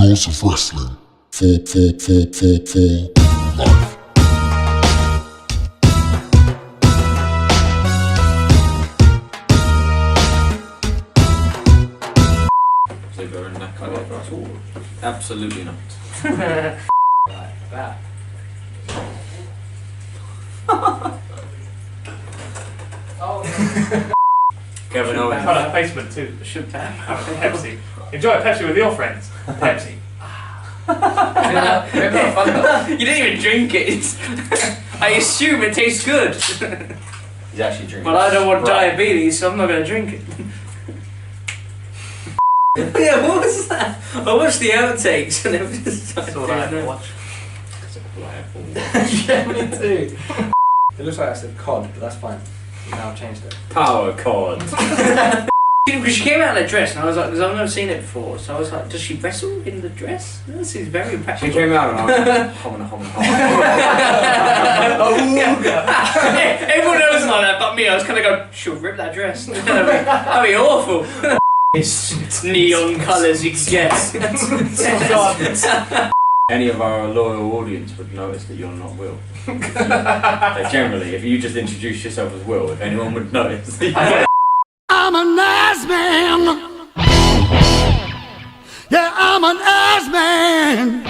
Laws of Wrestling for life. So go in that kind of all. Absolutely not. Like that. Kevin Owens. Product placement too. Should ban. Pepsi. Enjoy Pepsi with your friends. Pepsi. You didn't even drink it. I assume it tastes good. He's actually drinking. But I don't want Sprite. diabetes, so I'm not going to drink it. Yeah, what was that? I watched the outtakes and it was just That's all I have to watch. Yeah, me too. It looks like I said cod, but that's fine. Now I've changed it. Power cord. Because she came out in a dress and I was like, because I've never seen it before, so I was like, does she wrestle in the dress? This is very She impressive. came out and I was like, homina. Everyone else was like that but me. I was kind of going, she'll rip that dress. That'd be awful. It's neon colours you can get. Any of our loyal audience would notice that you're not Will. Like generally, if you just introduce yourself as Will, if anyone would notice. I'm a nice man. Yeah, I'm a nice man.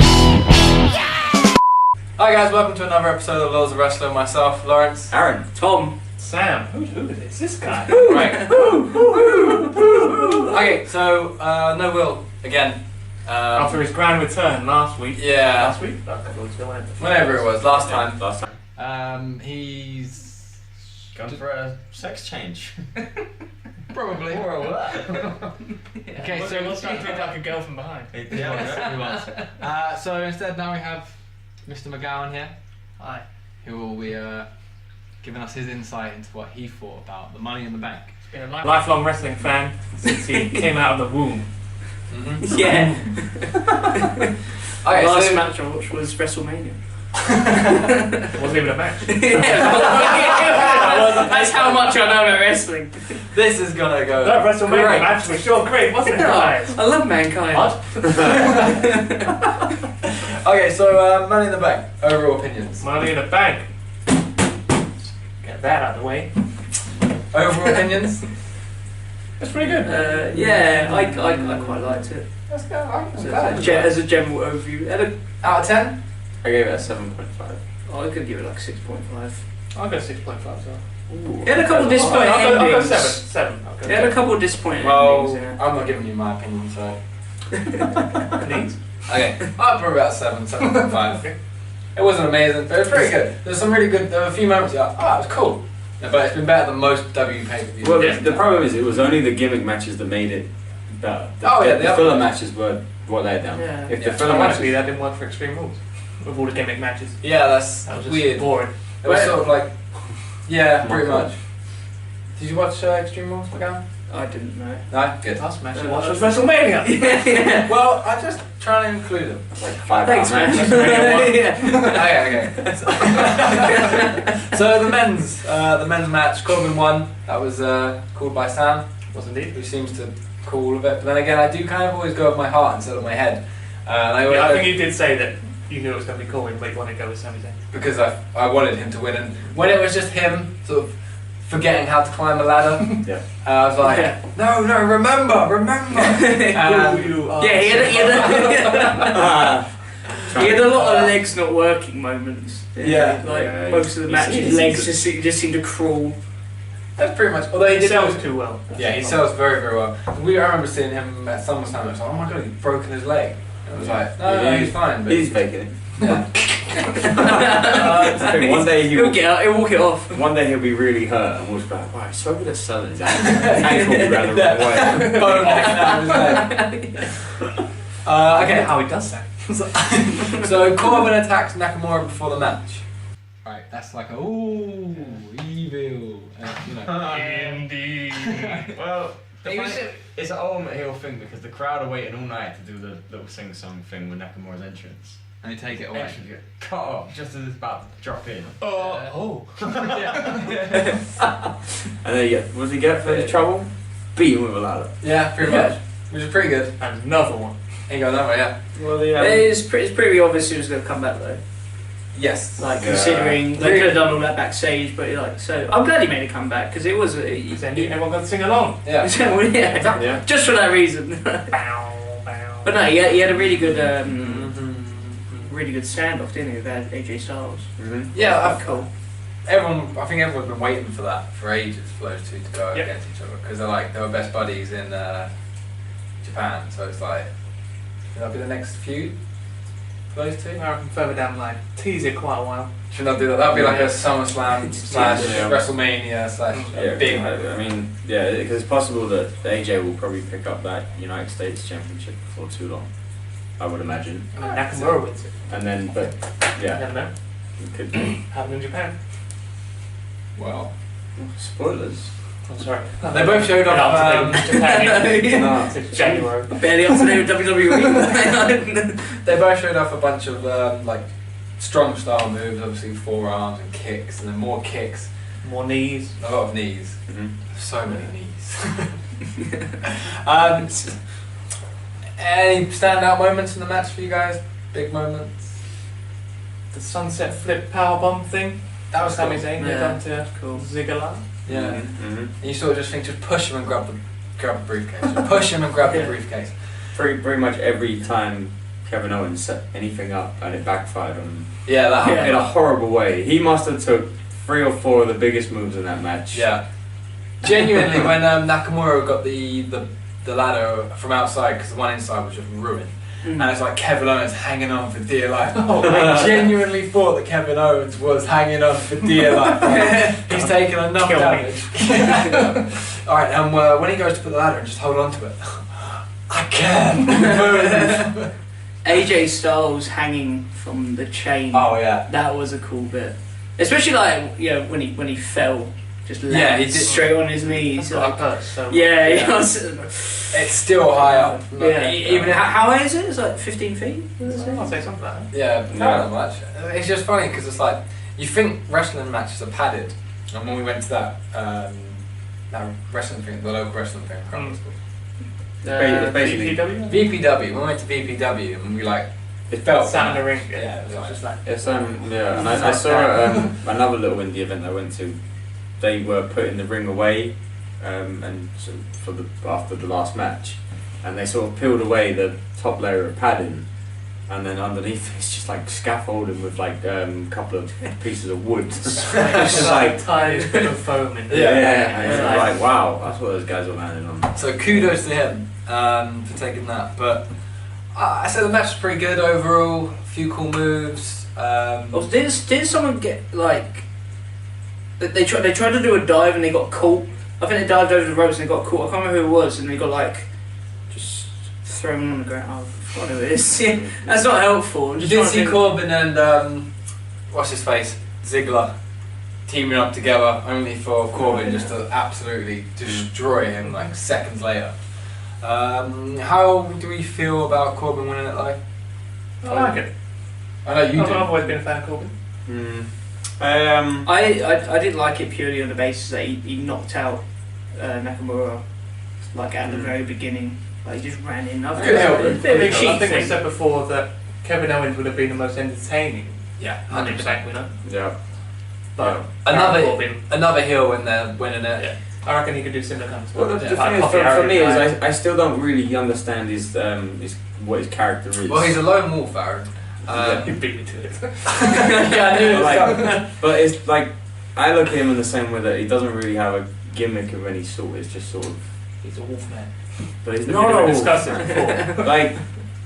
Hi guys, welcome to another episode of Laws of Wrestling. Myself, Lawrence. Aaron. Tom. Sam. Who is this guy? Right. Okay, so no Will again. After his grand return last week. Yeah. Last week? A couple of weeks ago, wasn't it? Whenever it was, last time. Last time. He's Gone for a sex change. probably. Okay, so what's that look like a girl from behind? So instead, now we have Mr. McGowan here, Hi. who will be giving us his insight into what he thought about the Money in the Bank. He's been a lifelong wrestling fan since he came out of the womb. Yeah. Okay, Last so match I watched was WrestleMania. Wasn't even a match. That's how much I know about wrestling. this is gonna go. That WrestleMania great. match was sure great, wasn't it, guys? I love Mankind. Okay, so Money in the Bank. Overall opinions. Money in the bank. Get that out of the way. Overall opinions. That's pretty good. Yeah, I quite liked it. Let's go. As a general overview. Out of 10. I gave it a 7.5. I could give it like 6.5. I'll go 6.5 as well. It had a couple of disappointing I'll go endings. 7. It had a couple of disappointing Well, endings. Yeah. I'm not giving you my opinion, so. Please. Okay, I'll put about 7.5. Okay. It wasn't amazing, but it was pretty good. There was some really good. There were a few moments you're like, oh, it was cool. Yeah, but it's been better than most W pay-per-views. Well, Yeah. the problem is it was only the gimmick matches that made it better. The The other filler matches. matches were what let down. Yeah. If Yeah. the filler Honestly, matches, that didn't work for Extreme Rules. With all the gimmick matches. Yeah, that's That was just weird. boring. It was sort of like, yeah, pretty Michael. much. Did you watch Extreme Rules, McGowan? I didn't know. No, good. Last match I Uh, watched was WrestleMania. Yeah. Well, I just try and include them. it's like 5 Thanks, hours man. match. Yeah. Okay. So the men's match, Corbin won. That was called by Sam, Was indeed. who seems to call all of it. But then again, I do kind of always go with my heart instead of my head. And I always Yeah, I think you did say that you knew it was going to be cool, but you wanted to go with Sami Zayn. because I wanted him to win. And when it was just him, sort of forgetting how to climb a ladder, Yeah. I was like, Yeah. no, remember. Yeah, he had a lot of legs not working moments. Yeah. Like Yeah, most of the matches, he's- legs just seem to crawl. That's pretty much. Although he He did sells too well. Yeah, he sells very, very well. I remember seeing him at SummerSlam. I was like, oh my god, he's broken his leg. And I was like, no, he's fine. But He's faking it. yeah. One day He'll get out. He'll walk it off. One day he'll be really hurt and we'll just be like, wow, he's so good at selling his ankle will be around the wrong way. Bone hanging out of his leg. I get Okay, how he does that. so Corbin attacks Nakamura before the match. Right, that's like a ooh, evil. You know. Indeed. Well, He was- it's an ultimate heel thing because the crowd are waiting all night to do the little sing-song thing with Nakamura's entrance. And they take it away. Actually, get cut off just as it's about to drop in. Oh. And then what does he get for his trouble? Beat him with a ladder. Yeah, pretty much. Which is pretty good. And another one. He got that way, yeah. Well, the, It's pretty obvious he was going to come back though. Yes. Like Yeah. considering they could have done all that backstage, but like so, I'm glad he made a comeback because it was. then everyone got to sing along. Yeah. Well, yeah, Yeah. just for that reason. But no, he had a really good, really good standoff, didn't he, with AJ Styles? Mm-hmm. Yeah, Quite cool. I think everyone's been waiting for that for ages for those two to go Yep. against each other because they were best buddies in Japan. So it's like, should that be the next feud for those two? I reckon further down the line. Tease it quite a while. Should not do that. That'd be like a SummerSlam slash Yeah. WrestleMania slash Yeah, big. I mean, yeah, because it's possible that AJ will probably pick up that United States Championship before too long. I would imagine. And then Nakamura wins it. And then, but You yeah, never know. it could be. Happened in Japan. Well, Spoilers. I'm sorry. they both showed Not up. up to Japan. No. It's January. Barely up to date with WWE. They both showed off a bunch of like strong style moves, obviously forearms and kicks, and then more kicks, More knees. a lot of knees, Mm-hmm. so many knees. Any standout moments in the match for you guys? Big moments. The sunset flip powerbomb thing. That was Sami cool. Zayn Yeah. done to Cool. Ziggler. Yeah. Mm-hmm. And you sort of just think, just push him and grab the briefcase. Just push him and grab the Yeah. briefcase. Pretty much every time Kevin Owens set anything up and it backfired on him Yeah, that happened. in a horrible way. He must have took 3 or 4 of the biggest moves in that match. Yeah. Genuinely, when Nakamura got the ladder from outside, because the one inside was just ruined, and it's like Kevin Owens hanging on for dear life. I genuinely thought that Kevin Owens was hanging on for dear life. He's taken enough Kill me. damage. Alright, when he goes to put the ladder and just hold on to it, I can't move. AJ Styles hanging from the chain. Oh yeah. That was a cool bit, especially like when he fell, just Yeah, landed he did. straight on his knees. That's what Like, hurt so much. yeah, Yeah. he was. It's still high up. Yeah. Even How high is it? It's like 15 feet. I'll say something like that. yeah, No. not that much. It's just funny because it's like you think wrestling matches are padded, and when we went to that wrestling thing, the local wrestling thing, I can't remember what it's called. It's basically VPW? VPW. We went to VPW and we like it felt Sat in the ring. Yeah, it was just like. It's yeah, and I saw another little indie event I went to. They were putting the ring away, and so after the last match, and they sort of peeled away the top layer of padding, and then underneath it's just like scaffolding with like a couple of pieces of wood. It's just like tiny bit of foam in there. yeah, and it's Yeah. like wow, that's what those guys were landing on. So kudos to him for taking that. But I said the match was pretty good overall. A few cool moves. Oh, did someone get like? They tried to do a dive and they got caught. I think they dived over the ropes and they got caught. I can't remember who it was, and they got like just thrown on the ground. Oh, I forgot who it is. Yeah, that's not helpful. I'm You just did trying to see think- Corbin and what's his face, Ziggler, teaming up together, only for Corbin just to absolutely destroy him like seconds later. How do we feel about Corbin winning it like? I like it. I know you I've do. always been a fan of Corbin. I didn't like it purely on the basis that he knocked out Nakamura like at the very beginning. Like he just ran in. I Good help. a bit of a I cheat think we thing. said before that Kevin Owens would have been the most entertaining Yeah, 100% winner. Yeah. But Corbin. Another heel when they're winning it. Yeah. I reckon he could do similar kind of Well, stuff. the Yeah. thing is, Coffee for me, Aaron, is I still don't really understand his what his character is. Well, he's a lone wolf, Aaron. You beat me to it. Yeah, I knew it was coming. Like, but it's like I look at him in the same way that he doesn't really have a gimmick of any sort. It's just sort of. He's a wolf man. But he's We not. discussed it before. Like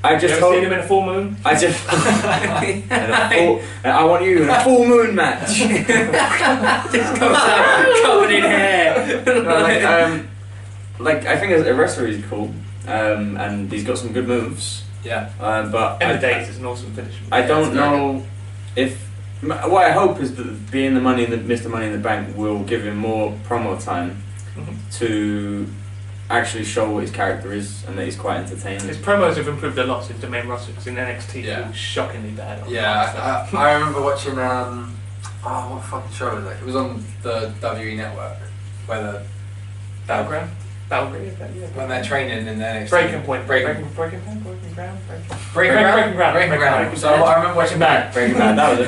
I You just ever told seen him in a full moon? I just. I want you in a full moon match. Just comes out covered in hair. No, like I think as a wrestler he's cool, and he's got some good moves. Yeah. But End of days, it's an awesome finish. I don't it's very know if. What I hope is that being the Mr. Money in the Bank will give him more promo time to actually show what his character is and that he's quite entertaining. His promos have improved a lot since the main roster, because in NXT Yeah. he was shockingly bad. Yeah, I remember watching. What fucking show was it? It was on the WE network, where the Battleground? Belgrade, yeah. when they're training in their NXT. Breaking point. Breaking Breaking ground. ground. Breaking ground. So I remember watching that. Breaking Bad, that was a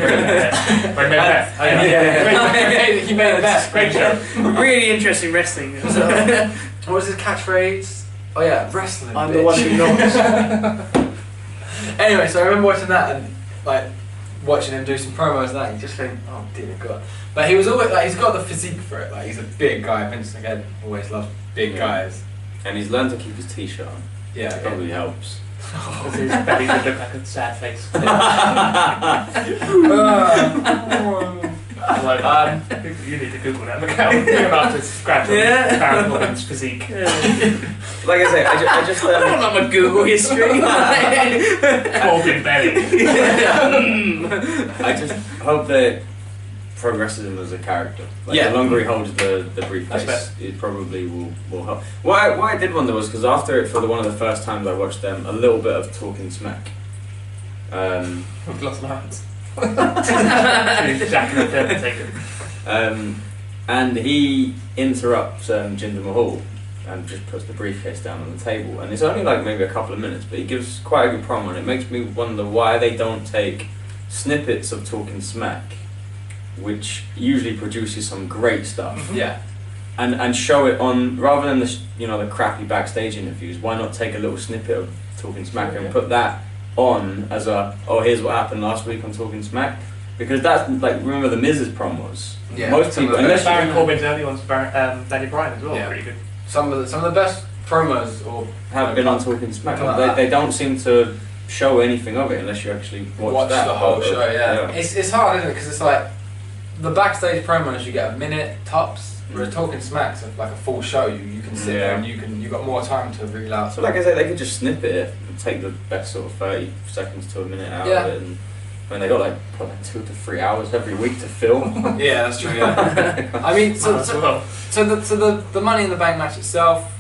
brilliant. He made the best. Great show. Really interesting wrestling. What was his catchphrase? Oh yeah, wrestling. I'm bitch. the one who knocks. Anyway, so I remember watching that and like watching him do some promos and that. You just think, oh dear God. But he was always like, he's got the physique for it. Like he's a big guy. Vince again always loved big guys. And he's learned to keep his t-shirt on. Yeah, It probably helps. Because his belly would look like a sad face. You need to Google that. McGowan. You're about to scratch on Baron Corbin's physique. Like I say, I just I don't know my Google history. Corbin belly. I just hope that progresses him as a character. Like, Yeah. the longer he holds the That's briefcase, fair. it probably will help. What I did wonder was because after it, for one of the first times I watched them, a little bit of Talking Smack. We've lost Lance. Jack and the taken. And he interrupts Jinder Mahal and just puts the briefcase down on the table. And it's only like maybe a couple of minutes, but he gives quite a good promo, and it makes me wonder why they don't take snippets of Talking Smack, which usually produces some great stuff, Yeah. and show it on rather than the the crappy backstage interviews. Why not take a little snippet of Talking Smack and put that on as here's what happened last week on Talking Smack, because that's like, remember the Miz's promos. Yeah. Most people, unless Baron you Corbin's early ones, Danny Bryan as well, Yeah. pretty good. Some of the best promos or have been on Talking Smack, Something like they don't seem to show anything of it unless you actually watch that the whole part of show. it. Yeah. It's hard, isn't it? Because it's like the backstage promos you get a minute tops. Whereas Talking Smack's like a full show. You can sit there and you've got more time to reel out. So like I said, they could just snip it and take the best sort of 30 seconds to a minute out of it. And they got like probably 2 to 3 hours every week to film. Yeah, that's true. Yeah. I mean, so the Money in the Bank match itself,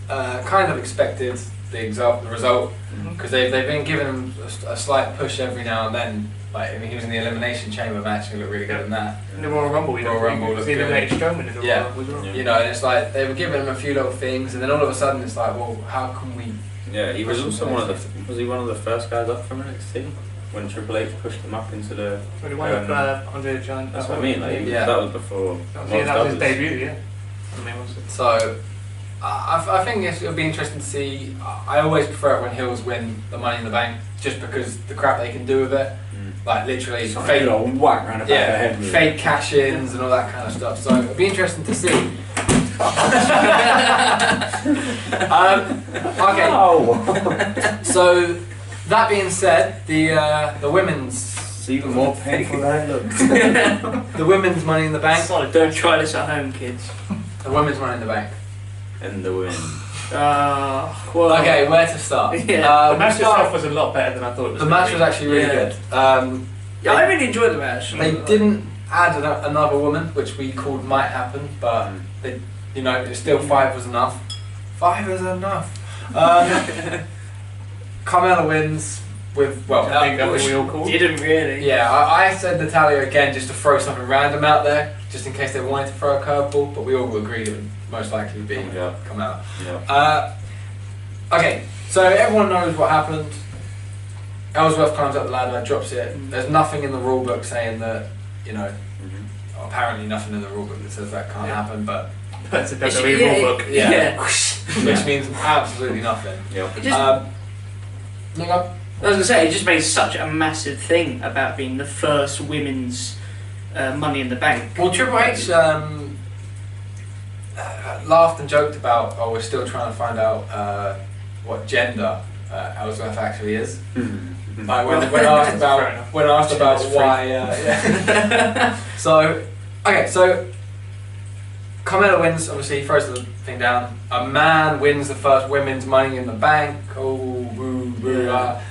kind of expected the result, because they've been giving him a slight push every now and then. Like, I mean, he was in the Elimination Chamber match and he looked really good in that. In the Royal Rumble, Royal Rumble looked he good. eliminated Strowman in the Royal Rumble as well. You know, and it's like they were giving him a few little things, and then all of a sudden it's like, well, how can we? Yeah, he was also one of the first guys up from NXT when Triple H pushed him up into the. When he won Andre the Giant. That's what I mean. Like, Yeah. that was before. That was his debut. Yeah. I mean, So, I think it'll be interesting to see. I always prefer it when heels win the Money in the Bank, just because the crap they can do with it. Like literally fake, whack round the back of the head. fake cash-ins and all that kind of stuff. So it'll be interesting to see. Okay. So that being said, the women's. It's even more painful than it looks. The women's Money in the Bank. Don't try this at home, kids. The women's Money in the Bank. And the win. Well, Okay, where to start? Yeah. the match itself was a lot better than I thought it was. The match was actually really good. Yeah, I really enjoyed the match. They didn't add another woman, which we called might happen, but they, it's still 5 was enough. 5 is enough. Carmella wins with I think we all called. Didn't really. yeah. I said Natalia again just to throw something random out there, just in case they wanted to throw a curveball, but we all agreed it would most likely be Carmella. Yeah. Okay, so everyone knows what happened. Ellsworth climbs up the ladder, drops it. There's nothing in the rule book saying that, apparently nothing in the rule book that says that can't happen, but That's a WWE rule book. which means absolutely nothing. Yep. It just, I I was gonna say, it just made such a massive thing about being the first women's Money in the Bank. Well, Triple H laughed and joked about, we're still trying to find out what gender Ellsworth actually is. Like when asked about why. So Carmella wins. Obviously, he throws the thing down. A man wins the first women's Money in the Bank.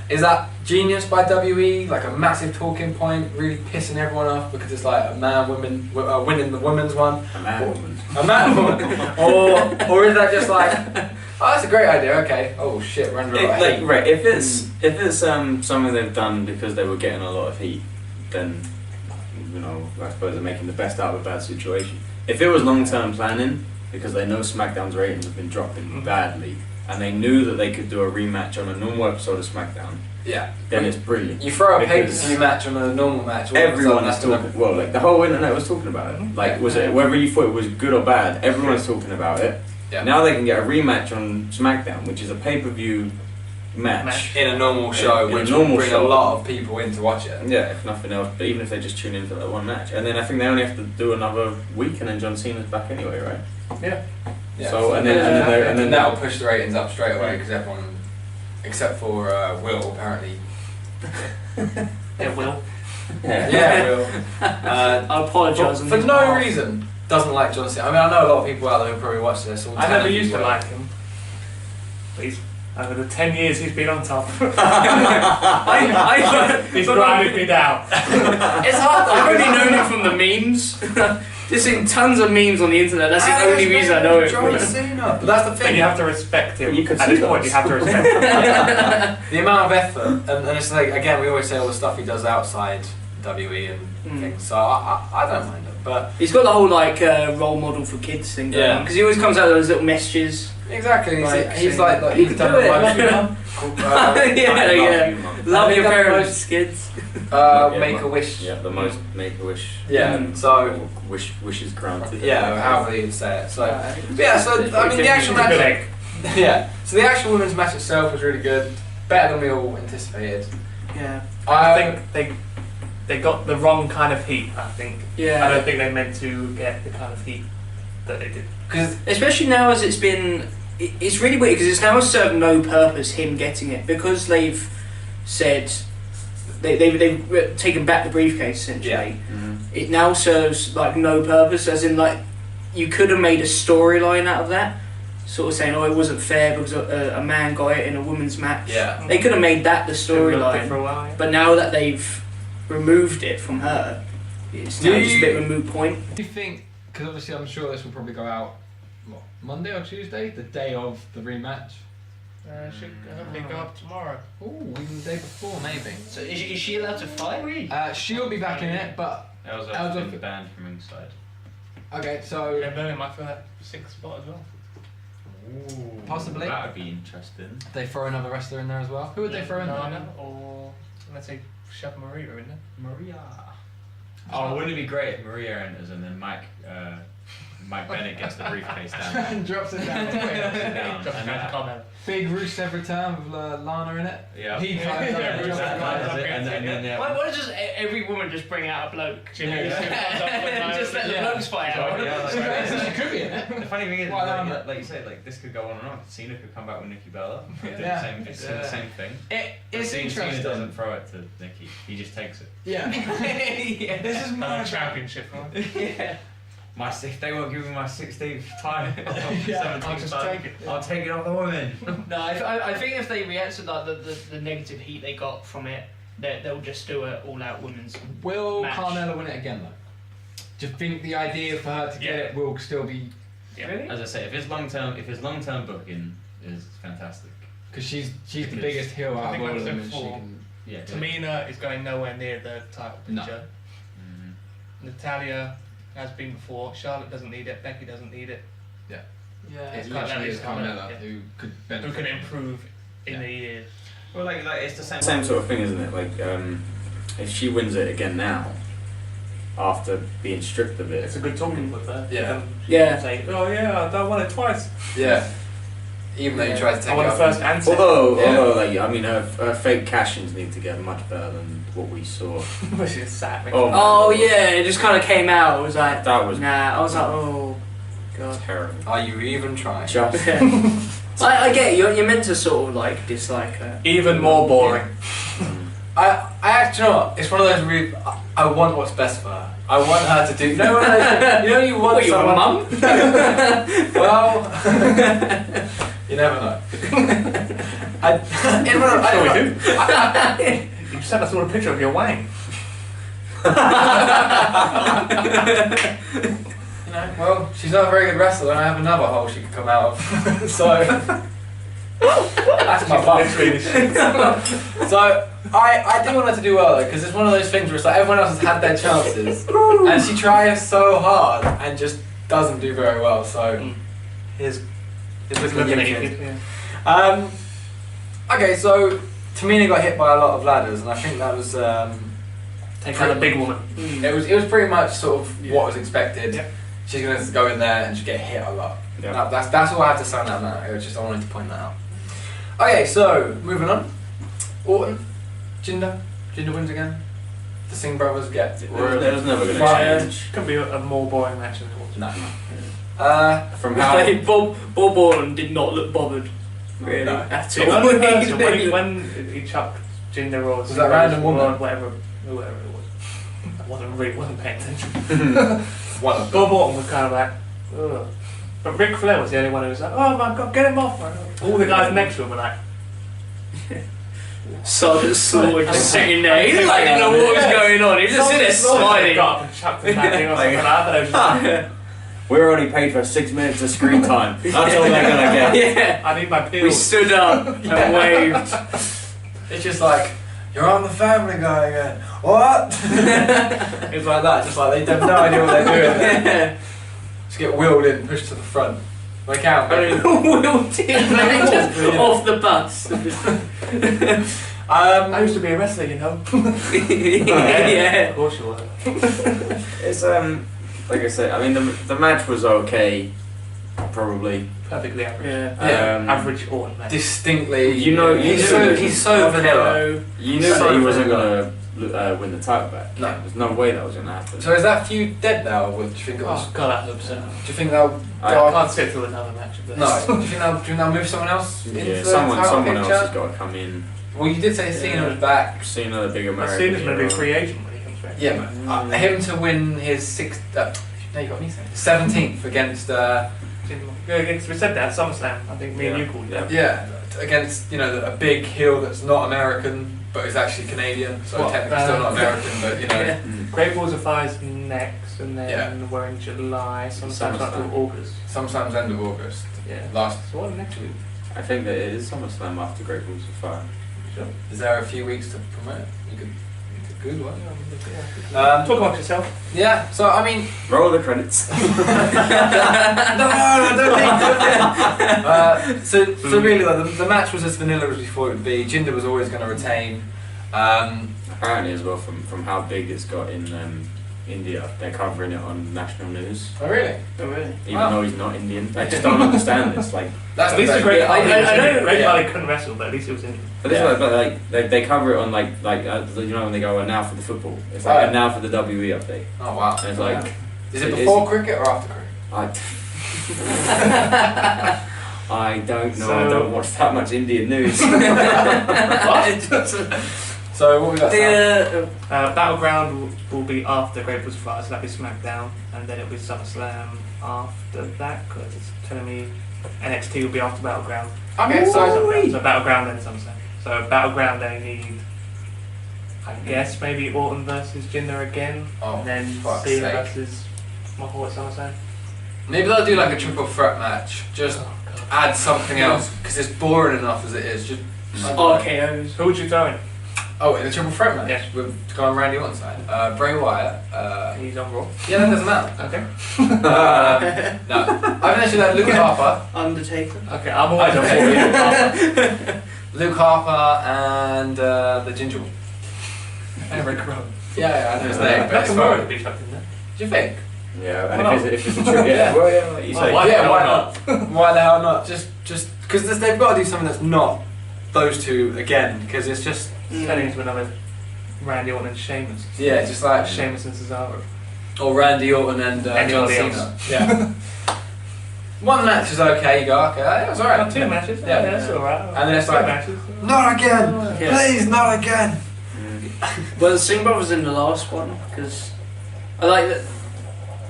Is that genius by WE? Like a massive talking point, really pissing everyone off because it's like a man winning the women's one. A man woman. A man woman. or is that just like, that's a great idea. Okay. Oh shit, we're under a lot of hate. Right. If it's something they've done because they were getting a lot of heat, then I suppose they're making the best out of a bad situation. If it was long-term planning, because they know SmackDown's ratings have been dropping badly, and they knew that they could do a rematch on a normal episode of SmackDown. Yeah. Then it's brilliant. You throw a Because pay-per-view match on a normal match. all of a Everyone is sudden that's talking. Well, like the whole internet was talking about it. Like, was it whether you thought it was good or bad? Everyone's talking about it. Yeah. Now they can get a rematch on SmackDown, which is a pay-per-view match. in a normal show, In a which normal will bring show. a lot of people in to watch it. Yeah, if nothing else, but even if they just tune in for that one match, and then I think they only have to do another week, and then John Cena's back anyway, right? Yeah. Yeah. So and then that'll push the ratings up straight away because everyone, except for Will, apparently. It will. Yeah, Will. I apologise. For no reason, doesn't like John Cena. I mean, I know a lot of people out there who probably watch this. I never used to like him. But he's, over the 10 years he's been on top. He's grinded me down. It's hard. I've only known him from the memes. Just seen tons of memes on the internet. That's the only reason I know it. John Cena. But that's the And thing. you have to respect him. You could At see this point, those. you have to respect him. The amount of effort, and it's like, again, we always say all the stuff he does outside WE and things, so I don't mind it. But He's got the whole like role model for kids thing going Yeah. on because he always comes out with those little messages. exactly, he's Like, like you he's can done do the it. most, you know? Love And your he done the parents, most- kids. Make a wish. Yeah, the most Make-A-Wish. Yeah, so wishes granted. yeah, however you say it. So yeah, so I mean the actual Good match. egg. Yeah, so the actual women's match itself was really good, better than we all anticipated. Yeah. I think they got the wrong kind of heat. I think. Yeah. I don't think they meant to get the kind of heat that they did. Because Especially now as it's been, it's really weird because it's now served no purpose him getting it because they've said they've taken back the briefcase essentially. Yeah. It now serves like no purpose, as in like you could have made a storyline out of that, sort of saying, oh, it wasn't fair because a man got it in a women's match. Yeah. They could have made that the Milked it for a storyline, while, yeah. but now that they've removed it from her, it's now just a bit of a moot point. do you think? Because obviously I'm sure this will probably go out Monday or Tuesday, the day of the rematch. Should hopefully go up tomorrow. Ooh, even the day before maybe. So is she allowed to fight? She'll be back in it, but Ellsworth's Ellsworth- been banned from ringside. okay, so Yeah, Birmingham might fill that 6th spot as well. Ooh, Possibly. That would be interesting. they throw another wrestler in there as well. Who would they throw in there? Nana or let's say shove Maria in there. Maria. Oh, wouldn't it be great if Maria enters and then Mike Bennett gets the briefcase down? And drops it down. down. Just And kind of that- comment. Big Rusev return with Lana in it. Yeah. He climbs up Yeah, and drops that- it that down. is it. And then Why don't just every woman just bring out a bloke? Yeah. Just let the Yeah. blokes fight out. Yeah, like- She could be in it. The funny thing is, Why not? like you say, like this could go on and on. Cena could come back with Nikki Bella. Do Yeah. the same thing. It's Cena interesting. doesn't throw it to Nikki. He just takes it. Yeah. This is my championship, right? Yeah. If they won't give me my 16th time, Yeah, 17th I'll just time, take it. I'll take it off the woman. No, I think if they react to like the negative heat they got from it, they'll just do an all-out women's. Will Match. Carmella win it again though? Do you think the idea for her to get it will still be Really? As I say, if his long-term booking is fantastic. because she's the Because biggest heel I out of think all like of I them, said and she before, can. Yeah. Tamina is going nowhere near the title No. picture. Mhm. Natalia has been before. Charlotte doesn't need it. Becky doesn't need it. Yeah. Yeah. It Carmella literally is is Carmella yeah. who could Who benefit. can from it. improve in Yeah. the years. Well, like it's the same sort of thing, isn't it? Like, if she wins it again now, after being stripped of it, It's a good talking point there. Yeah. Yeah. Say, oh yeah, I won it twice. Yeah. Even though you tried to take I won it the off. first and second. although, like, I mean, her fake cash-ins need to get much better than what we saw. Which is sad. Oh yeah, it just kind of came out. It was like That was nah. I was like, oh god. terrible. Are you even trying? Just I get it, you're meant to sort of like dislike her. Even more boring. I actually, you know what? It's one of those really. I want what's best for her. I want her to do. You know, you want What, you someone. mum? Well, you never know. Sure we do. You sent us all a picture of your wang. You know, well, she's not a very good wrestler, and I have another hole she could come out of. So that's my bum. So I do want her to do well though, because it's one of those things where it's like everyone else has had their chances, and she tries so hard and just doesn't do very well. So His looking at kid. you. Okay, so Tamina got hit by a lot of ladders, and I think that was Take out a big woman. it was pretty much sort of what was expected. Yeah. She's gonna go in there and just get hit a lot. Yeah. That's all I have to say on that matter. It was just I wanted to point that out. Okay, so moving on. Orton, Jinder wins again. The Singh brothers get It was never going to Fire. change. Could be a more boring match than it was. no. From how Bob Orton did not look bothered, really, No. at So all. when he chucked Jinder or Was that random woman? or whoever it was. I wasn't paying attention. One of them. Bob Orton was kind of like, ugh. But Ric Flair was the only one who was like, oh my god, get him off. All the guys next to him were like, Sergeant Slaughter just sitting there. He didn't like know what was going on. He was just sitting there smiling. got up and chucked him that thing or something like that. But it was just like, we're only paid for 6 minutes of screen time. That's all they're gonna get. Yeah. I need my We pills. stood up and waved. It's just like, you're on the Family Guy again. What? It's like that, just like they have no idea what they're doing. Yeah. Just get wheeled in, pushed to the front. They can't. Wheeled in, like just off the bus. I used to be a wrestler, you know. Yeah. Of course you were. It's like I said. I mean, the match was okay, probably. Perfectly average. Yeah. Average Orton match. Distinctly. You know, he's so vanilla. You knew that he wasn't gonna win the title back. No. There's no way that was gonna happen. So is that feud dead now? Or do you think it was? Oh god, I hope so. Do you think they'll? I I can't sit through another match of this. No. Do you think they'll move someone else into Yeah, the someone title else picture? has got to come in. Well, you did say Cena was back. Cena, the big American. Cena's going to be a hero. free agent when he comes back. Yeah, but him to win his sixth. No, you got me saying 17th against. Yeah, because we said that at SummerSlam. I think me and you called it. Yeah, against a big heel that's not American but is actually Canadian, so What, technically still not American, but Yeah. Great Balls of Fire's next, and then we're in July, sometimes up to SummerSlam. August. sometimes end of August. Yeah. Last. So what next week? I think that it is SummerSlam after Great Balls of Fire. Sure. Is there a few weeks to promote it? You could Google it. Talk amongst yourself. Yeah, so I mean, Roll the credits. no, don't think. So really, like, the match was as vanilla as we thought it would be. Jinder was always going to retain. Apparently, as well, from how big it's got in India, they're covering it on national news, Oh really? Oh, really? even Wow. though he's not Indian. I just don't understand this. Like, That's At least the best. Great Yeah, I know- Great yeah. Valley couldn't wrestle, but at least it was in. but this Yeah. is like they cover it on like you know when they go now for the football. It's like Right. a now for the WE update. Oh wow. And it's like Is it it before cricket or after cricket? I don't know. So- I don't watch that much Indian news. So what we got? Sam? Battleground will be after Great Balls of Fire, so that'll be SmackDown, and then it'll be SummerSlam after that, because it's telling me NXT will be after Battleground. Okay, so So Battleground then SummerSlam. So Battleground they need, I guess, maybe Orton versus Jinder again, Oh, and then fuck's Cena sake. versus Michael at SummerSlam. maybe they'll do like a triple threat match. Just Oh, God. add something else because it's boring enough as it is. Just RKO's. Who would you throw in? oh, in a triple threat match Yeah. with to go on Randy Orton's side. Bray Wyatt. He's on Raw. Yeah, that doesn't matter. Okay. No, I think they should have Luke Harper. Undertaker. Okay, I'm always on Raw. Okay. Yeah. Luke Harper and the Ginger one. And Rick Rowan. Yeah, I know his name, but it's Nakamura fine. would be chucked in there. Do you think? Yeah, Why and not? if it's a true, yeah, well, yeah, like you say. Why yeah, the why hell not? Why the hell not? Just because they've got to do something that's not those two again. Because it's just Turning into another Randy Orton and Sheamus. yeah, just like Sheamus and Cesaro. or Randy Orton and John Anybody Cena. else. Yeah. One match is okay. You go okay, that was alright. Two matches. Yeah. Yeah, that's alright. And then it's Two like- matches. Not again, Yeah. please, not again. Well, the Singh brothers in the last one because I like that.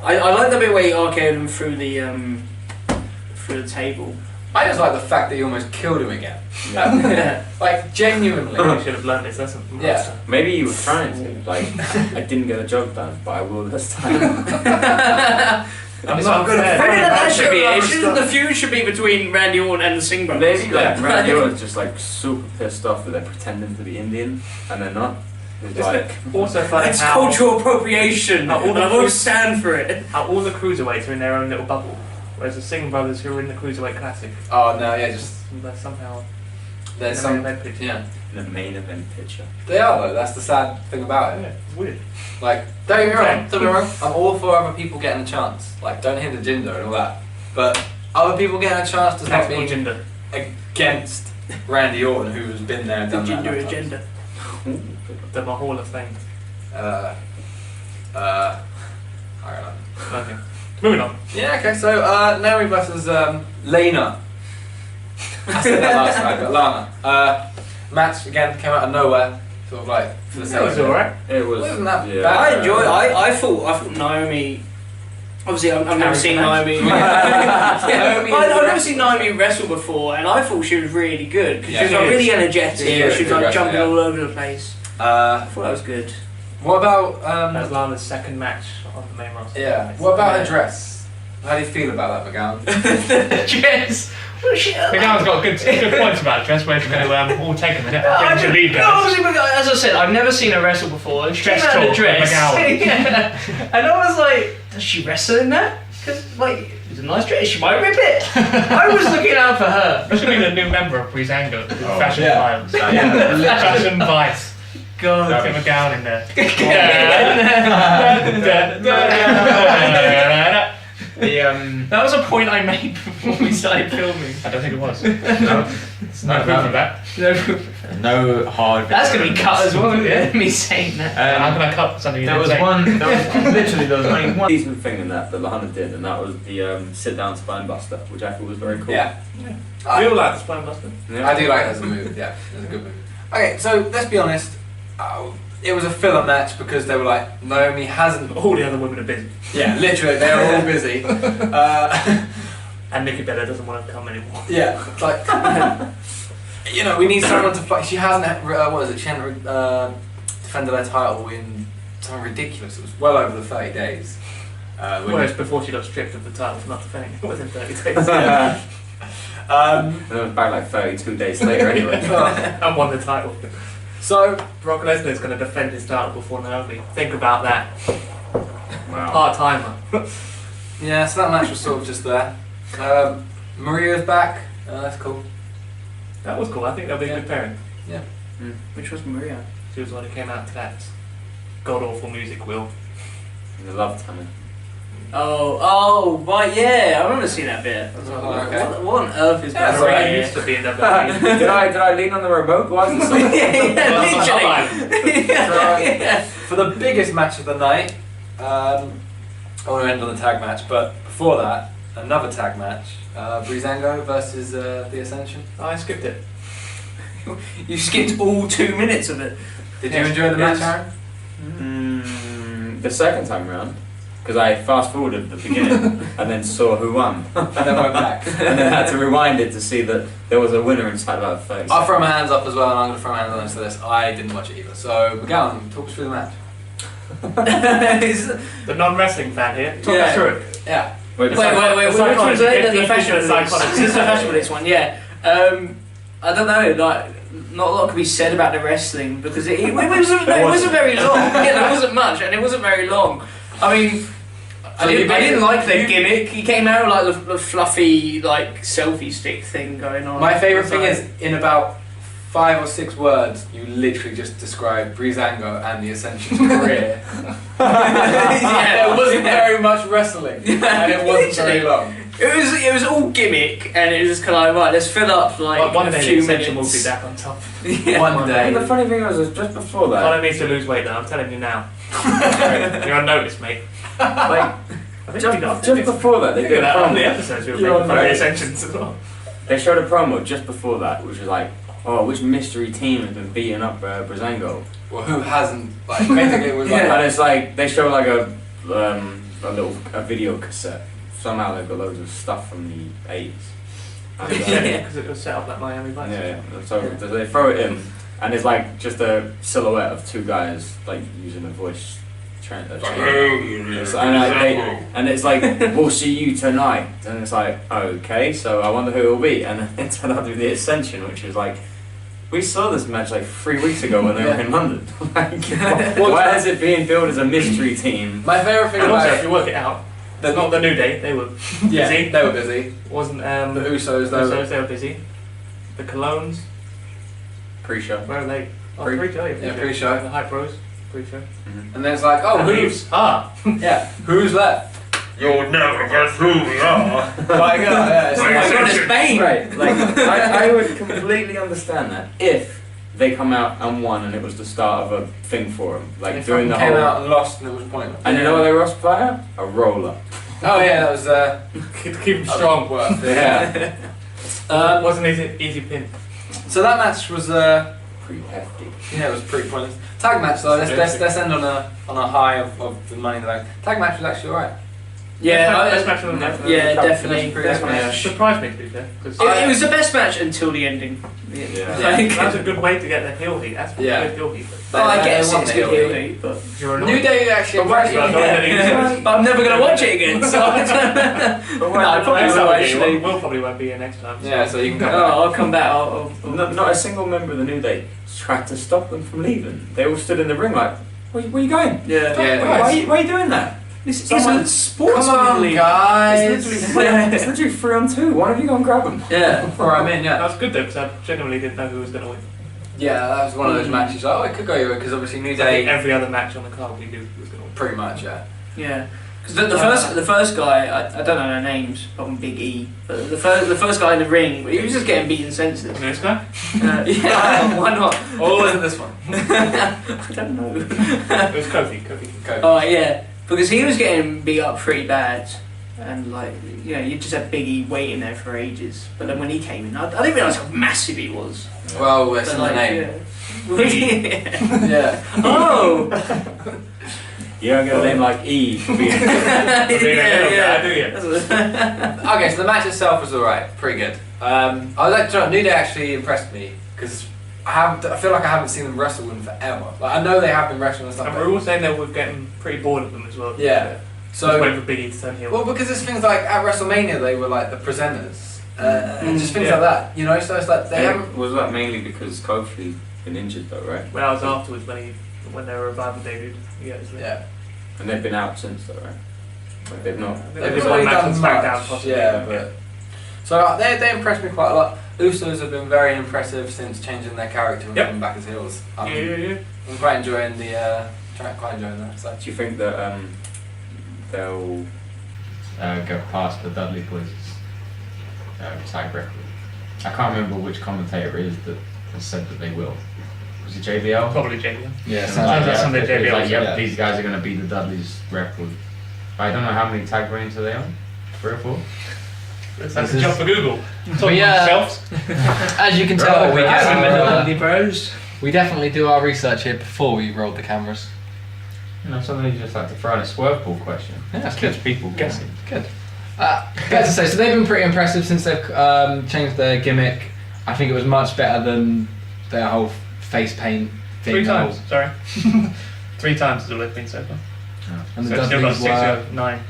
I like the bit where he RKO'd him through the table. I just like the fact that he almost killed him again. Yeah. Like genuinely. He should have learned his lesson. From Yeah. last time. Maybe he was trying to. Like, I didn't get the job done, but I will this time. I'm It's not good Maybe at that should be it. Stuff. The feud should be between Randy Orton and the Singh brothers. Maybe like Randy Orton's just like super pissed off that they're pretending to be Indian and they're not. It's Isn't like, it also funny It's how, cultural appropriation. All the I won't food- stand for it. how all the cruiserweights are in their own little bubble? Whereas the Singh brothers who were in the Cruiserweight Classic, Oh no, yeah, just they're somehow there's in the some. main event picture. Yeah, The main event picture. they are though. That's the sad thing about it. Yeah, it's weird. Like, don't get me wrong. Don't get me wrong. I'm all for other people getting a chance. Like, don't hinder Jinder and all that. But other people getting a chance does not Tactical mean gender. against Randy Orton, who's been there and The done that. gender enough times. agenda. The Hall of Fame. I don't know. Okay. Moving on. Yeah, okay, so Naomi versus Lana. I said that last night, but Lana. Match again came out of nowhere, sort of like for the That sake was of it. alright. It was. Wasn't that yeah. bad? I enjoyed. I thought Naomi. Obviously, I've never seen Naomi. Naomi I've is never seen Naomi wrestle before, and I thought she was really good because Yeah, she was she like, is. really energetic. She is She was a good like jumping wrestler, all over the place. I thought that was good. What about That was Lana's second match on the main roster. yeah? What about her dress? How do you feel about that, McGowan? Yes. Well, she, McGowan's got good points about dress. We're going to all take a minute. I Bring just- the lead, no, guys. obviously, as I said, I've never seen her wrestle before. And she came Dress out in a talk, dress. McGowan. Yeah. And I was like, does she wrestle in that? Because, like, it's a nice dress. She might rip it. I was looking out for her. This should be the new member of Breezango, Fashion yeah. Violence. Yeah. Fashion Vice. God. Get McGowan in there. That was a point I made before we started filming. I don't think it was. No, There's no proof of that. no hard. That's going to be cut as well, yeah? Me saying that. How can I cut something you There didn't was say? one. Literally, there was only one. Decent thing in that Lana did, and that was the sit down spine buster, which I thought was very cool. Yeah. We all like the Spine Buster. Yeah. I do like that as a move. Yeah, it's a good move. Okay, so let's be honest. It was a filler match because they were like, Naomi hasn't. All the other women are busy. Yeah, literally, they were all busy. And Nikki Bella doesn't want to come anymore. Yeah, it's like, you know, we need someone to fight. She hasn't, what is it? She hasn't defended her title in something ridiculous. It was well over the 30 days. Whereas before she got stripped of the title for not defending it within 30 days. And it was back like 32 days later anyway. And won the title. So, Brock Lesnar's going to defend his title before Naomi. Think about that. Wow. Part-timer. yeah, so that match was sort of just there. Maria's back. That's cool. That was cool. I think that'll be a Yeah. good pairing. Which was Maria? She was the one who came out to that god-awful music wheel. I love Tammy. Oh, right, yeah. I remember seeing that bit. I was like, Oh, okay. what on earth is Yeah, going so on I here? used to be in WWE. did I lean on the remote? Why is it so? yeah, literally. For the biggest match of the night, I want to end on the tag match, but before that, another tag match. Breezango versus The Ascension. I skipped it. You skipped all 2 minutes of it. Did you enjoy the match, Aaron? The second time round, because I fast forwarded the beginning and then saw who won, And then went back. and then had to rewind it to see that there was a winner inside about 30 I'll throw my seconds. hands up as well, and I'm going to throw my hands on into this. I didn't watch it either. So, McGowan, talk us through the match. The non-wrestling fan here. Talk Yeah. us through it. Yeah. Wait, Wait, which one's it? The Fashion Police. Psychology. This is the Fashion Police one, yeah. I don't know, like, not a lot can be said about the wrestling because it wasn't very long. Yeah, there wasn't much, and it wasn't very long. I mean, I didn't like their gimmick. He came out with like the fluffy like selfie stick thing going on. My favourite thing is, in about 5 or 6 words, you literally just described Breezango and The Ascension's career. Yeah, It wasn't very much wrestling, and it wasn't very long. It was all gimmick, and it was just kind of like, right, let's fill up like One a day the few Ascension will minutes. be back on top. Yeah. One day. The funny thing was just before that, Connor needs to lose weight now, I'm telling you now. You're on notice, mate. like I think just before that, they Look did at a that on the promo. episodes we were You're making on for the notice. Ascensions as well. They showed a promo just before that, which was like, oh, which mystery team has been beating up Breezango? Well, who hasn't? Like, basically, it was like, And it's like they show like a video cassette. Somehow they've got loads of stuff from the 80s. And, Yeah, because it was set up like Miami Vice. yeah, so they throw it in, and it's like just a silhouette of 2 guys like using a voice. And it's like, we'll see you tonight, and it's like, okay, so I wonder who it will be, and then it turned out to be The Ascension, which is like, we saw this match like 3 weeks ago when they were in London. Like, why is it being billed as a mystery team? my favourite thing And also, about if it. you work it out, Not the New Day. They were Yeah, busy. they were busy. Wasn't The Usos, though. they were busy. The Colognes. Pre-show. Where are they? Oh, Pre- pre-show. yeah, pre-show. The Hype Bros. Pre-show. And then it's like, oh, who's yeah, who's left? You'll never guess who we are. Like, yeah, it's Oh my god, it's Bane! Right, like I would completely understand that if they come out and won and it was the start of a thing for them, like They doing the came whole. out and lost and it was pointless. And you know what they were via? A roller. Oh yeah, that was Keep them strong. work. Yeah. Wasn't easy pin. So that match was Pretty hefty. yeah, it was pretty pointless. Tag match though, let's end on a high of the Money in the Bank. Tag match was actually alright. Yeah, Best match on the night. yeah, definitely. Pretty Best good. match. Surprised me to be fair. 'Cause It was the best match until the ending. Yeah. Like, that's a good way to get the heel heat. That's what Yeah. good heel heat. oh, I They guess won it's the good heel heel heat, but You're New annoyed. Day actually But why- impressed me. yeah. but I'm never gonna watch it again. So I don't But no, I probably Next will time actually. Will probably won't be here next time. So. Yeah, so you can come back. Oh, I'll come back. I'll Not a single member of the New Day tried to stop them from leaving. They all stood in the ring like, where are you going? yeah. Yeah. Why are you doing that? This Someone- isn't sports Come on, league. guys. It's literally 3-on-2. Why don't you go and grab them? Yeah. Or I'm in, yeah. That was good though, because I genuinely didn't know who was going to win. Yeah, that was one of those matches. Like, oh, it could go your way because obviously New I think Day. every other match on the card we knew who was going to win. Pretty much, yeah. Yeah. Because the first guy, I don't know their names, probably Big E, but the first guy in the ring, he was just getting beaten senseless. This guy? Yeah, why not? Or was it this one? I don't know. It was Kofi. Okay. Oh yeah, because he was getting beat up pretty bad, and like you just had Big E waiting there for ages. But then when he came in, I didn't realise how massive he was. Well, it's But, in the like, name. Yeah. Yeah. Oh. You don't get a name like E for being. yeah, I do, yeah. Okay, so the match itself was alright, pretty good. I like to New Day actually impressed me because I feel like I haven't seen them wrestle in forever. Like I know they have been wrestling and stuff. And but- we're all saying that we're getting pretty bored of them as well. Yeah. So So waiting for Big E to turn heel. well, because it's things like at WrestleMania they were like the presenters, and just things like that. You know, so it's like they haven't. Was that mainly because Kofi been injured though, right? When I was afterwards, when their revival debuted, Yeah. And they've been out since though, right? Like they've not. They've They've one really match on done SmackDown, much, possibly. yeah, but so they impressed me quite a lot. Usos have been very impressive since changing their character and Yep. coming back as heels. I'm Yeah. quite enjoying quite enjoying that. So. Do you think that they'll? Go past the Dudley Boys' tag record? I can't remember which commentator it is that has said that they will. Was it JBL? Probably JBL. Yeah, Sounds like yeah, something it's JBL like, said, yep, yeah. these guys are going to beat the Dudleys' record. But I don't know how many tag reigns are they on? 3 or 4? That's This a is- job for Google. But yeah, Shelves. as you can Right, tell, we, right. definitely, Bros. we definitely do our research here before we roll the cameras. You know, sometimes you just like to throw in a swerve ball question. Yeah, that's Keeps people guessing. Good. As I say, so they've been pretty impressive since they've changed their gimmick. I think it was much better than their whole face paint thing. 3 times, sorry. 3 times is all they've been so far. And So the it's still got Dudleys 6 were, out of 9.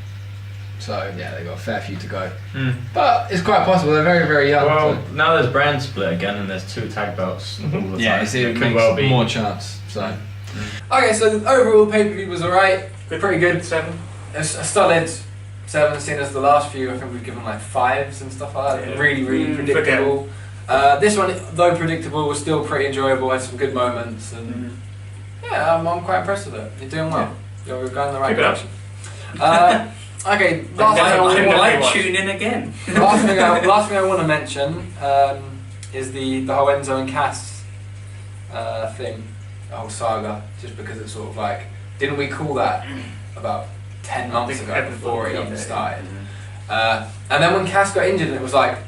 so yeah, they've got a fair few to go. Mm. But it's quite possible, they're very, very young. Well, so- now there's brand split again, and there's 2 tag belts all the time. yeah, it could makes well be. more chance. So Okay, so the overall pay-per-view was alright. Pretty good. 7. It's a solid 7, seen as the last few. I think we've given like 5s and stuff like that. Yeah. Really, really predictable. This one, though predictable, was still pretty enjoyable. Had some good moments, and yeah, I'm quite impressed with it. You're doing well. You're going in the right Keep it up. direction. Okay, last I thing might watch. tune in again. last thing I want to mention is the whole Enzo and Cass thing, the whole saga. Just because it's sort of like, didn't we call that about 10 months think ago everybody before it did even it. started? And then when Cass got injured, it was like,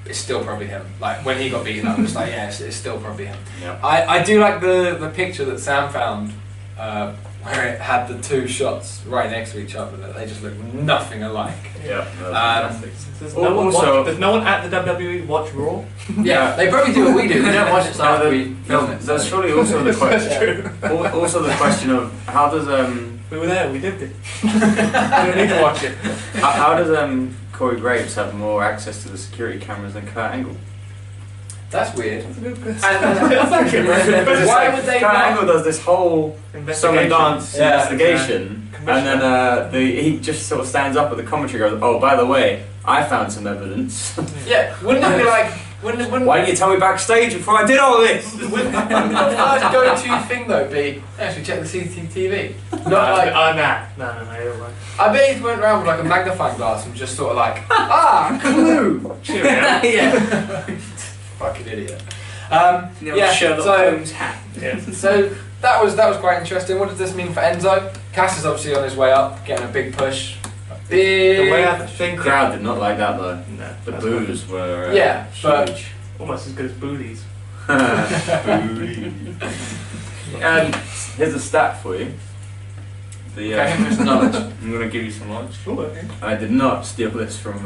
it's still probably him. Like when he got beaten up, it was like, yeah, it's still probably him. Yeah. I do like the picture that Sam found. Where it had the 2 shots right next to each other, that they just look nothing alike. Yeah. That was fantastic. There's Al- no, one also- there's no one at the WWE watch Raw. Yeah, they probably do what we do. They don't watch it No, after we film it. There's so- surely also the That's question. true. Also the question of how does We were there, we did it. We don't need to watch it. how does Corey Graves have more access to the security cameras than Kurt Angle? That's weird. Why would they Kurt not? Angle does this whole song and dance Yeah, investigation, and then he just sort of stands up at the commentary and goes, "Oh, by the way, I found some evidence. Yeah, wouldn't it be like, wouldn't Why didn't you tell me backstage before I did all this?" wouldn't the first go-to thing though be, actually check the CCTV? Not like, No, no, you're right. I bet he went around with like a magnifying glass and just sort of like, clue! Cheerio. Yeah. Fucking idiot. Yeah, Sherlock Holmes hat. Yeah. So that was quite interesting. What does this mean for Enzo? Cass is obviously on his way up, getting a big push. The way I think The crowd did not like that though. No, The that's boos were Yeah, but- huge. almost as good as booties. Here's a stat for you. The, Okay, here's the knowledge. I'm going to give you some knowledge. Ooh, okay. I did not steal this from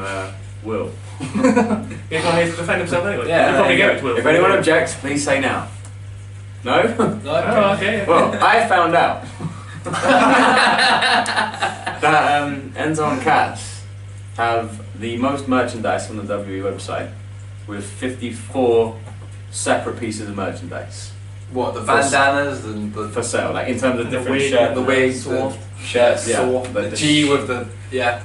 Will. He's not here to defend himself anyway. Yeah, He'll probably There you give it to go. Will. If anyone objects, please say now. No? No? Oh, okay. Well, I found out that Enzo and Cass have the most merchandise on the WWE website with 54 separate pieces of merchandise What, the bandanas and the for sale, like in terms of The different wig, shirts. the wigs, sword. the Shirts, yeah. sword, But the G with the, yeah.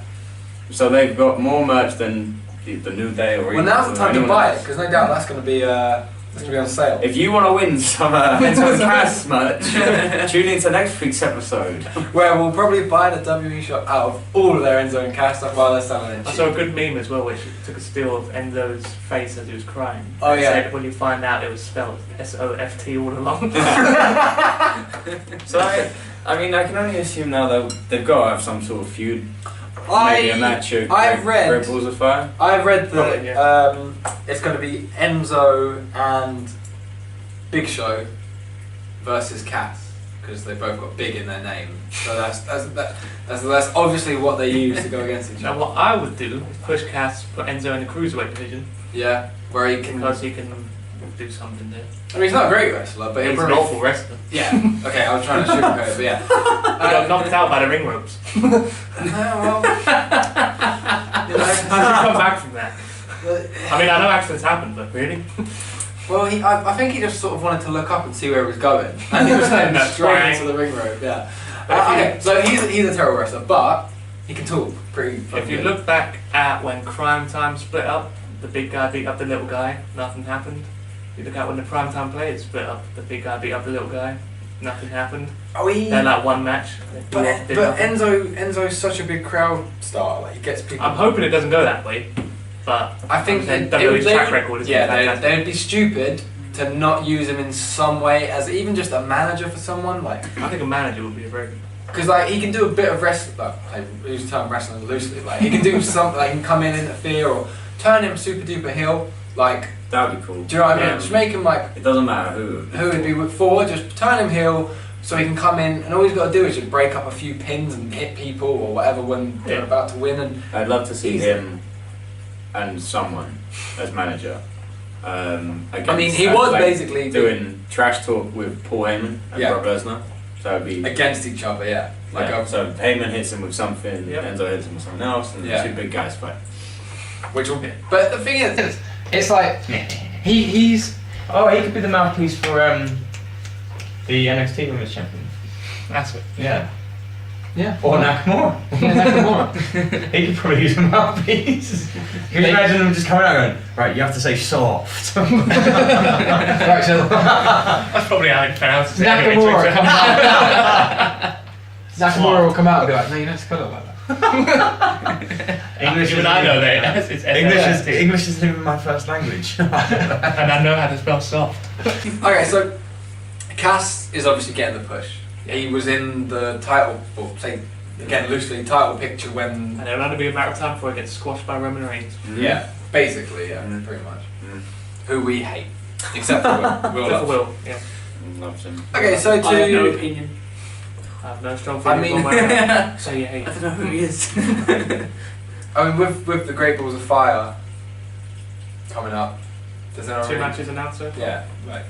So they've got more merch than the New Day or Well, even now's the time to anyone buy it, else. because no doubt that's going to be on sale. If you want to win some Enzo and Cass merch, tune in to next week's episode. Where we'll probably buy the WWE shop out of all of their Enzo and Cass stuff while they're selling it I cheap. saw a good meme as well, which took a still of Enzo's face as he was crying. Oh, It yeah. said, when you find out it was spelled SOFT all along. So I mean, I can only assume now that they've got to have some sort of feud, maybe a match of I've read- Great Balls of Fire. I've read Probably, that it's going to be Enzo and Big Show versus Cass because they both got big in their name. So that's obviously what they use to go against each Now, other. what I would do is push Cass, put Enzo in the cruiserweight division, Yeah, where he can. because he can do something there. I mean, he's not a great wrestler, but He's he'll an probably. awful wrestler. Yeah. Okay, I was trying to sugarcoat it, but yeah. He got knocked out by the ring ropes. Well, How do you come back from that? I mean, I know accidents happen, but really? Well, I think he just sort of wanted to look up and see where he was going, and he was heading That's straight right. into the ring rope. Yeah. Okay, so he's a terrible wrestler, but he can talk pretty. If fucking you good. look back at when Crime Time split up, the big guy beat up the little guy, nothing happened. You look at when the Prime Time players split up, the big guy beat up the little guy, nothing happened. Oh, he. Then that one match. they blew But, off, did but nothing. Enzo's such a big crowd star. Like he gets people. I'm hoping it doesn't go that way, but I think I'm saying they WWE's would- track record is fantastic. they'd be stupid to not use him in some way as even just a manager for someone. Like I think a manager would be a very good. because like he can do a bit of wrestling. Like I use the term wrestling loosely. Like he can do something. Like he can come in, interfere, or turn him super duper heel. Like That'd be cool. do you know what I mean? Yeah. Just make him like. It doesn't matter who. Who would be for? Just turn him heel so he can come in, and all he's got to do is just break up a few pins and hit people or whatever when they're Yeah. about to win. And I'd love to see Easy. him and someone as manager. Against, I mean, he was like, basically doing trash talk with Paul Heyman and Yeah. Brock Lesnar. So it'd be against each other, yeah. Like yeah, so Heyman hits him with something, Yep. Enzo hits him with something else, and Yeah. the two big guys fight. which will be. But the thing is, It's like he's Oh, he could be the mouthpiece for the NXT Women's Champion. That's it. Yeah. yeah. Or Nakamura. Nakamura. He could probably use a mouthpiece. Can you imagine him just coming out going, right, you have to say soft. Right, so That's probably how it pronounces it. anyway, to be Nakamura fair. comes out. Nakamura will come out and be like, no, you don't spell it like that. English Even I know that it's SFT. English isn't even my first language. And I know how to spell soft. okay, so Cass is obviously getting the push. He was in the title, or say again loosely title picture when. And it'll only be a matter of time before it gets squashed by Roman Reigns. Yeah, basically, yeah, Mm. pretty much. Mm. Who we hate, except for Will. Except for Love. Will, yeah. Loves him. Okay, so I have no to opinion. I have no strong I feelings mean- one way or another. So you hate I it. don't know who he is. with the Great Balls of Fire coming up, does there 2 matches announced so far. Yeah, right.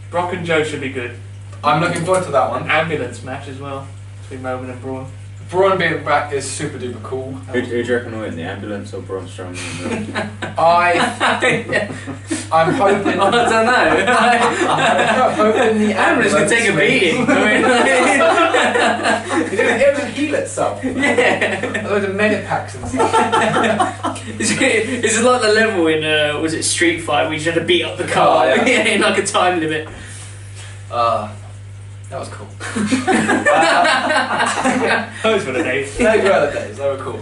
Brock and Joe should be good. I'm looking forward to that An one. ambulance match as well between Roman and Braun. Braun being back is super duper cool. Who do you reckon will win, the ambulance or Braun Strowman? I'm hoping. I don't know. I'm hoping the Ambulance could take a beating. It would heal itself. Yeah. Loads of medic packs and stuff. It's like the level in was it Street Fighter where you just had to beat up the car in like a time limit. That was cool. Those were the days. They were the days, they were cool.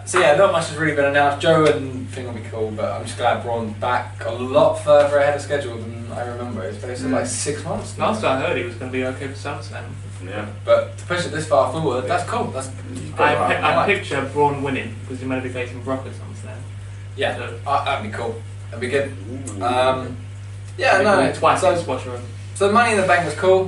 So yeah, not much has really been announced. Joe and thing will be cool, but I'm just glad Braun's back a lot further ahead of schedule than I remember. It's basically like 6 months. Last time I heard he was going to be okay for SummerSlam. Yeah. But to push it this far forward, that's cool. That's I picture Braun winning because he might be facing Brock at SummerSlam. yeah, So, that'd be cool. That'd be good. yeah, no, twice so- in squash room. So Money in the Bank was cool.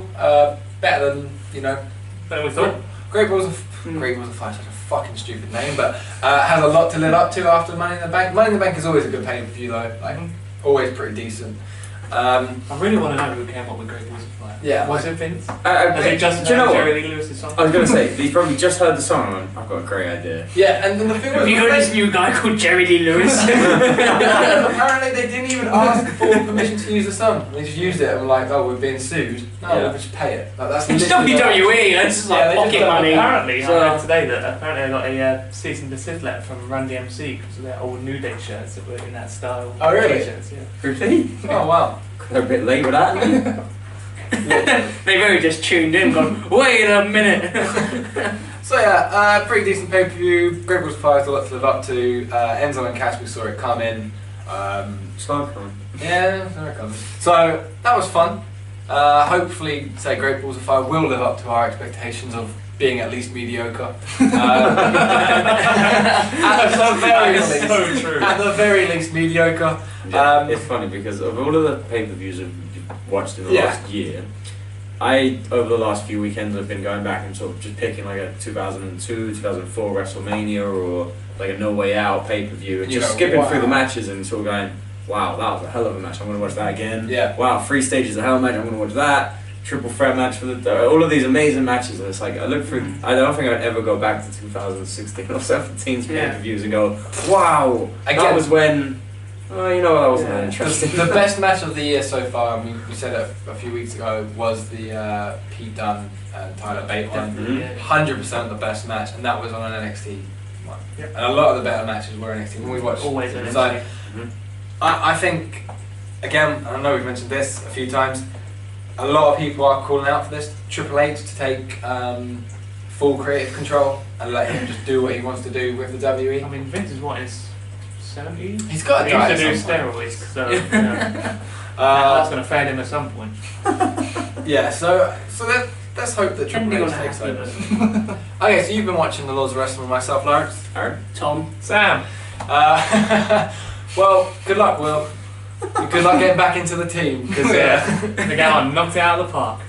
Better than Better than we thought. Great Balls of Fire, such a fucking stupid name, but has a lot to live up to after Money in the Bank. Money in the Bank is always a good pay-per-view though, like always pretty decent. I really want to know who came up with Great Balls of Fire. Yeah, Was it Vince? Has Has he just do you know heard what? Jerry Lee Lewis's song? I was going to say, he's probably just heard the song and I've got a great idea. yeah, and then the thing was, Have you heard this new guy called Jerry Lee Lewis? apparently they didn't even ask for permission to use the song. They just used it and were like, oh, we're being sued. No, Yeah. we'll just pay it. Like, that's It's literally WWE, that's just like Yeah, they just pocket don't- money. Apparently, So- I read today that apparently I got a cease and desist letter from Run DMC because of their old New Day shirts that were in that style. Oh, really? T-shirts, yeah. Really? Oh wow. They're a bit late with that. They've only just tuned in, gone, wait a minute. So yeah, pretty decent pay-per-view. Great Balls of Fire has a lot to live up to. Enzo and Cass, we saw it come in. Slow coming. Yeah, there it comes. So that was fun. Hopefully, say Great Balls of Fire will live up to our expectations of being at least mediocre. At the very That is least, so true. at the very least mediocre. Yeah, it's funny because of all of the pay-per-views I've watched in the Yeah. last year, over the last few weekends I've been going back and sort of just picking like a 2002, 2004 WrestleMania or like a No Way Out pay-per-view and You just go, skipping wow. through the matches and sort of going, wow, that was a hell of a match, I'm going to watch that again. Yeah. Wow, 3 stages of hell match, I'm going to watch that. Triple threat match for all of these amazing matches, and it's like I look through. I don't think I'd ever go back to 2016 or 17's pay-per-views and go, wow, that Again- was when. Oh, you know what? That wasn't that interesting. The best match of the year so far, I mean, we said it a few weeks ago, was the Pete Dunne and Tyler Bate one. Mhm. 100% the best match, and that was on an NXT one. Yep. And a lot of the better matches were NXT. When we watched, Always an so NXT. I think, again, I know we've mentioned this a few times. A lot of people are calling out for this Triple H to take full creative control and let him just do what he wants to do with the WWE. I mean, Vince is what, in his 70s? He's got to He die used to do at some point. steroids, so you know, that's going to fail him at some point. Yeah, so let's hope that Triple Depending H on takes how over. Okay, so you've been watching the Laws of Wrestling with myself, Lawrence. Aaron? Tom. Sam, Well, good luck, Will. Good luck getting back into the team because McGowan knocked it out of the park.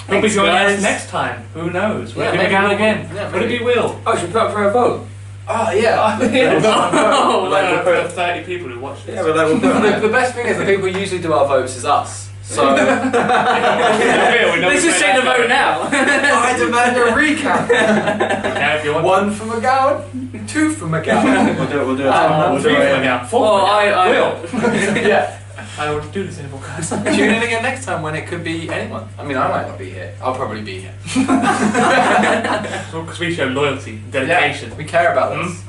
He'll be joining us next time. Who knows? Will Yeah, it be maybe McGowan we'll- again? yeah, Would it maybe. be Will? Oh, should we put up for a vote? oh yeah. Oh, Like we'll put- 30 people who watch this. Yeah, but like we'll put the best thing is the people who usually do our votes is us. So Let's just say the vote now. I demand a recount. Now, if you want 1 for McGowan, 2 for McGowan. We'll do it. we'll do it. it McGowan. 4 Well, I Will. Yeah. I will do this in a podcast. Tune in again next time when it could be anyone. I mean, I might not be here. I'll probably be here. Because we show loyalty, dedication. Yeah, we care about this.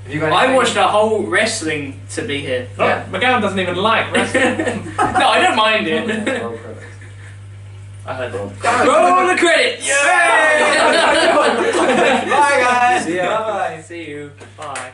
Have you got I anything? watched a whole wrestling to be here. Oh, Yeah. McGowan doesn't even like wrestling. No, I don't mind it. I heard that. Roll the credits! Bye guys. See ya. Bye. See you. Bye.